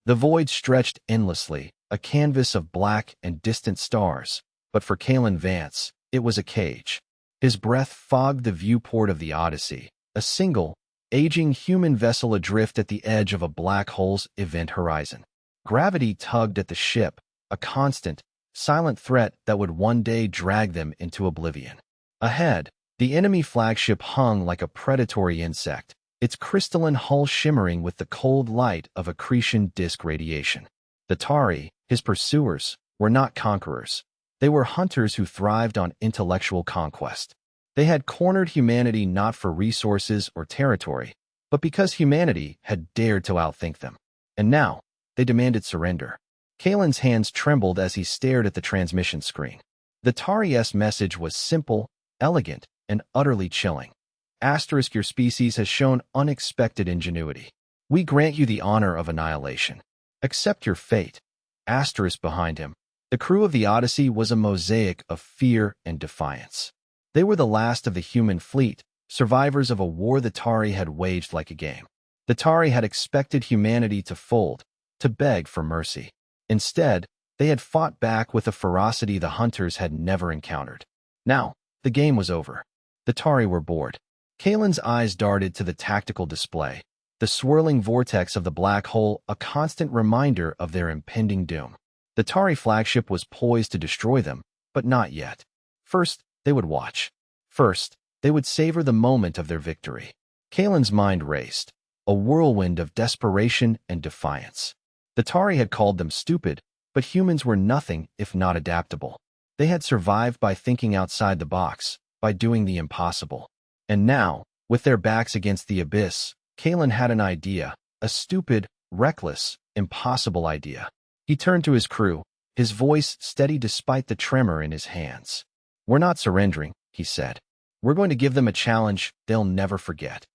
The void stretched endlessly, a canvas of black and distant stars, but for Kalen Vance, it was a cage. His breath fogged the viewport of the Odyssey, a single, aging human vessel adrift at the edge of a black hole's event horizon. Gravity tugged at the ship, a constant, silent threat that would one day drag them into oblivion. Ahead, the enemy flagship hung like a predatory insect, its crystalline hull shimmering with the cold light of accretion disk radiation. The Tari, his pursuers, were not conquerors. They were hunters who thrived on intellectual conquest. They had cornered humanity not for resources or territory, but because humanity had dared to outthink them. And now, they demanded surrender. Kalen's hands trembled as he stared at the transmission screen. The Tari's message was simple, elegant, and utterly chilling. Asterisk, your species has shown unexpected ingenuity. We grant you the honor of annihilation. Accept your fate. Asterisk behind him. The crew of the Odyssey was a mosaic of fear and defiance. They were the last of the human fleet, survivors of a war the Tari had waged like a game. The Tari had expected humanity to fold, to beg for mercy. Instead, they had fought back with a ferocity the hunters had never encountered. Now, the game was over. The Tari were bored. Kalen's eyes darted to the tactical display, the swirling vortex of the black hole a constant reminder of their impending doom. The Tari flagship was poised to destroy them, but not yet. First, they would watch. First, they would savor the moment of their victory. Kalen's mind raced, a whirlwind of desperation and defiance. The Tari had called them stupid, but humans were nothing if not adaptable. They had survived by thinking outside the box, by doing the impossible. And now, with their backs against the abyss, Kalen had an idea, a stupid, reckless, impossible idea. He turned to his crew, his voice steady despite the tremor in his hands. "We're not surrendering," he said. "We're going to give them a challenge they'll never forget."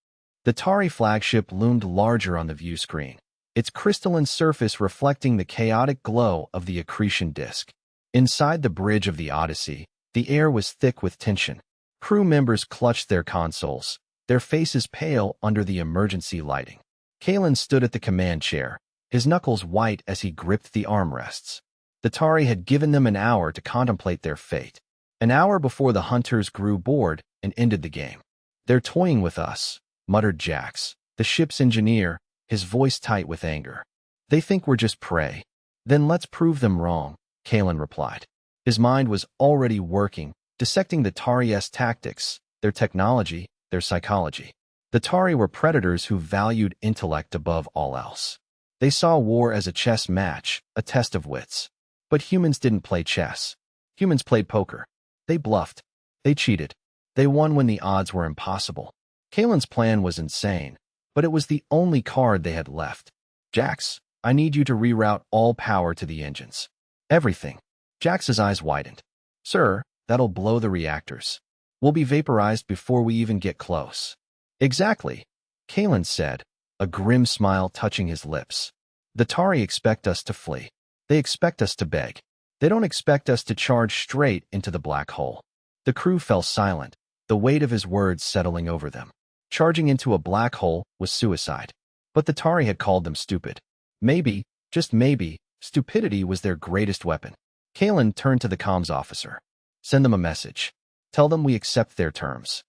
The Tari flagship loomed larger on the view screen, its crystalline surface reflecting the chaotic glow of the accretion disk. Inside the bridge of the Odyssey, the air was thick with tension. Crew members clutched their consoles, their faces pale under the emergency lighting. Kalen stood at the command chair, his knuckles white as he gripped the armrests. The Tari had given them an hour to contemplate their fate. An hour before the hunters grew bored and ended the game. "They're toying with us," muttered Jax, the ship's engineer, his voice tight with anger. "They think we're just prey." "Then let's prove them wrong," Kalen replied. His mind was already working, dissecting the Tari's tactics, their technology, their psychology. The Tari were predators who valued intellect above all else. They saw war as a chess match, a test of wits. But humans didn't play chess. Humans played poker. They bluffed. They cheated. They won when the odds were impossible. Kalen's plan was insane, but it was the only card they had left. "Jax, I need you to reroute all power to the engines." "Everything." Jax's eyes widened. "Sir, that'll blow the reactors. We'll be vaporized before we even get close." "Exactly," Kalen said, a grim smile touching his lips. "The Tari expect us to flee. They expect us to beg. They don't expect us to charge straight into the black hole." The crew fell silent, the weight of his words settling over them. Charging into a black hole was suicide. But the Tari had called them stupid. Maybe, just maybe, stupidity was their greatest weapon. Kalen turned to the comms officer. "Send them a message. Tell them we accept their terms."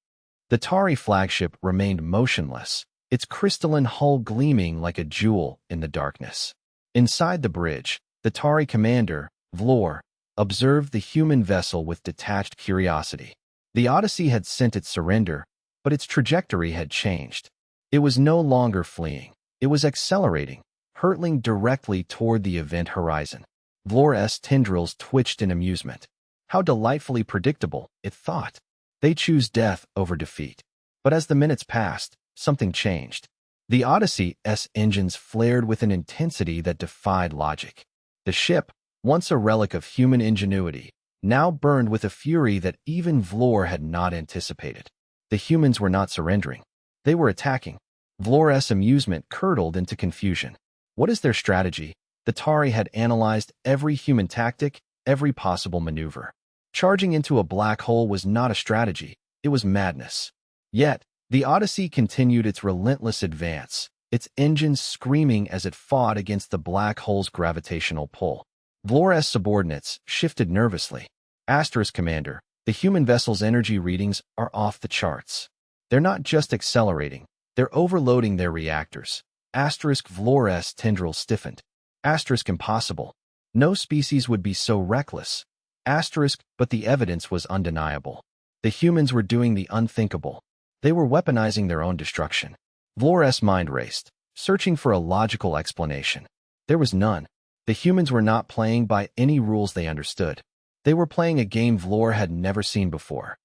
The Tari flagship remained motionless, its crystalline hull gleaming like a jewel in the darkness. Inside the bridge, the Tari commander, Vlor, observed the human vessel with detached curiosity. The Odyssey had sent its surrender, but its trajectory had changed. It was no longer fleeing. It was accelerating, hurtling directly toward the event horizon. Vlor's tendrils twitched in amusement. How delightfully predictable, it thought. They choose death over defeat. But as the minutes passed, something changed. The Odyssey's engines flared with an intensity that defied logic. The ship, once a relic of human ingenuity, now burned with a fury that even Vlor had not anticipated. The humans were not surrendering. They were attacking. Vlor's amusement curdled into confusion. What is their strategy? The Tari had analyzed every human tactic, every possible maneuver. Charging into a black hole was not a strategy, it was madness. Yet, the Odyssey continued its relentless advance, its engines screaming as it fought against the black hole's gravitational pull. Vlor's subordinates shifted nervously. Asterisk Commander, the human vessel's energy readings are off the charts. They're not just accelerating, they're overloading their reactors. Asterisk Vlor's tendrils stiffened. Asterisk Impossible. No species would be so reckless. Asterisk, but the evidence was undeniable. The humans were doing the unthinkable. They were weaponizing their own destruction. Vlor's mind raced, searching for a logical explanation. There was none. The humans were not playing by any rules they understood. They were playing a game Vlor had never seen before.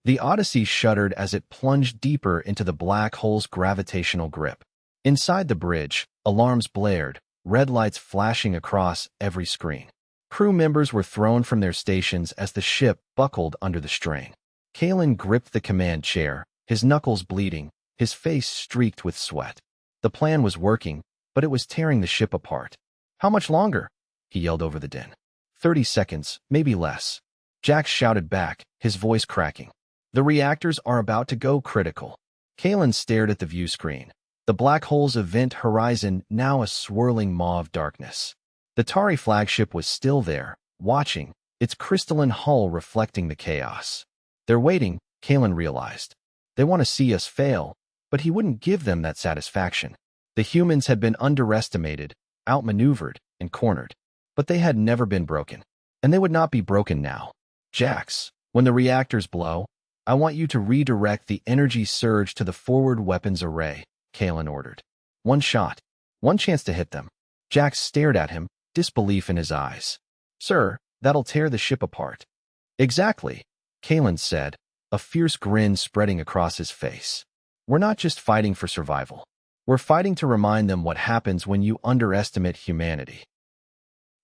The Odyssey shuddered as it plunged deeper into the black hole's gravitational grip. Inside the bridge, alarms blared, red lights flashing across every screen. Crew members were thrown from their stations as the ship buckled under the strain. Kalen gripped the command chair, his knuckles bleeding, his face streaked with sweat. The plan was working, but it was tearing the ship apart. "How much longer?" he yelled over the din. 30 seconds, maybe less. Jack shouted back, his voice cracking. "The reactors are about to go critical." Kalen stared at the view screen. The black hole's event horizon now a swirling mauve darkness. The Tari flagship was still there, watching, its crystalline hull reflecting the chaos. "They're waiting," Kalen realized. "They want to see us fail," but he wouldn't give them that satisfaction. The humans had been underestimated, outmaneuvered, and cornered. But they had never been broken. And they would not be broken now. "Jax, when the reactors blow, I want you to redirect the energy surge to the forward weapons array," Kalen ordered. "One shot. One chance to hit them." Jax stared at him, disbelief in his eyes. "Sir, that'll tear the ship apart." "Exactly," Kalen said, a fierce grin spreading across his face. "We're not just fighting for survival. We're fighting to remind them what happens when you underestimate humanity."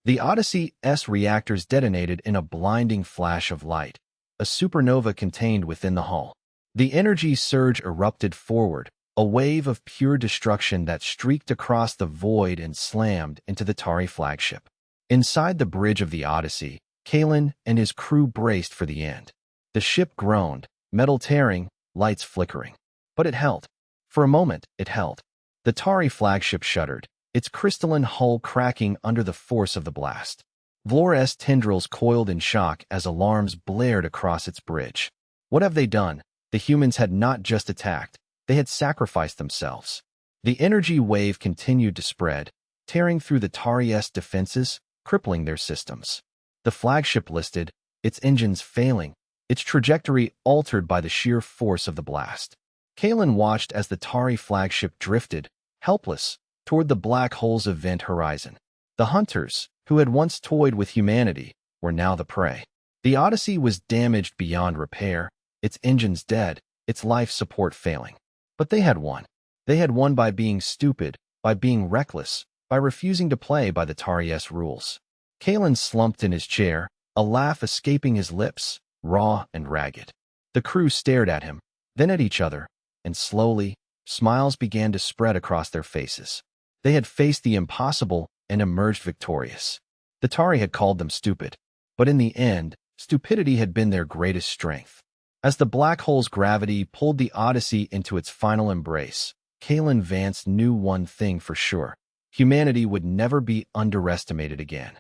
The Odyssey's reactors detonated in a blinding flash of light, a supernova contained within the hull. The energy surge erupted forward, a wave of pure destruction that streaked across the void and slammed into the Tari flagship. Inside the bridge of the Odyssey, Kalen and his crew braced for the end. The ship groaned, metal tearing, lights flickering. But it held. For a moment, it held. The Tari flagship shuddered, its crystalline hull cracking under the force of the blast. Vlor's tendrils coiled in shock as alarms blared across its bridge. What have they done? The humans had not just attacked, they had sacrificed themselves. The energy wave continued to spread, tearing through the Tari's defenses, crippling their systems. The flagship listed, its engines failing, its trajectory altered by the sheer force of the blast. Kalen watched as the Tari flagship drifted, helpless, toward the black hole's event horizon. The hunters, who had once toyed with humanity, were now the prey. The Odyssey was damaged beyond repair, its engines dead, its life support failing. But they had won. They had won by being stupid, by being reckless, by refusing to play by the Tari's rules. Kalen slumped in his chair, a laugh escaping his lips, raw and ragged. The crew stared at him, then at each other, and slowly, smiles began to spread across their faces. They had faced the impossible and emerged victorious. The Tari had called them stupid, but in the end, stupidity had been their greatest strength. As the black hole's gravity pulled the Odyssey into its final embrace, Kalen Vance knew one thing for sure. Humanity would never be underestimated again.